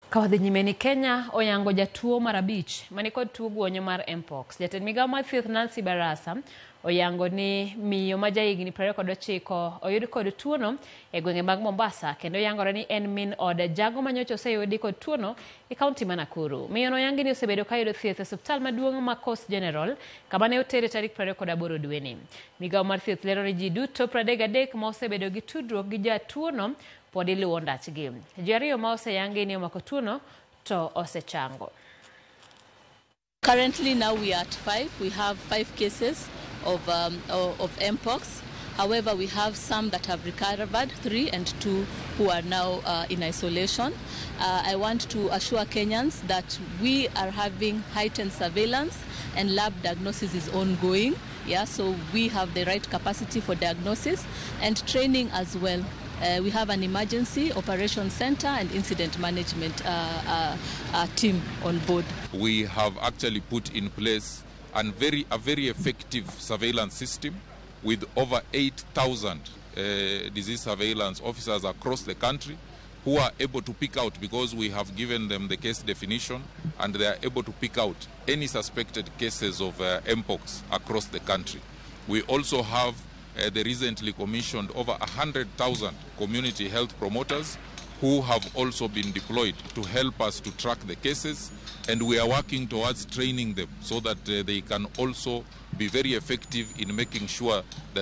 Kawadhi nyimeni Kenya oyango jatuo mar abich manikod tuo guonyo mar Mpox. Jatend migao mar thieth Nancy Barasa oyango ni miyo ma jahigni 29 oyud kod tuono e gwenge mag Mombasa, kendo yangore ni en min od jago manyocha oseyudi kod tuono e kaunti ma Nakuru. Miyo no oyangi ni osebedo ka yudo thieth e osiptal maduong' ma Coast General kama ne otere tarik 28 dwe ni. Migao mar thieth lero ni ji duto 33 ma osebedo gi tudruok gi jatuono pod iluwo ndachgi. Ji ariyo ma oseyangi ni omako tuono to osechango. Currently now we are at 5. We have 5 cases of Mpox. However, we have some that have recovered, 3 and 2 who are now in isolation. I want to assure Kenyans that we are having heightened surveillance and lab diagnosis is ongoing. Yeah, so we have the right capacity for diagnosis and training as well. We have an emergency operations center and incident management team on board. We have actually put in place a very effective surveillance system with over 8,000 disease surveillance officers across the country who are able to pick out, because we have given them the case definition, and they are able to pick out any suspected cases of Mpox across the country. We also have the recently commissioned over 100,000 community health promoters who have also been deployed to help us to track the cases, and we are working towards training them so that they can also be very effective in making sure that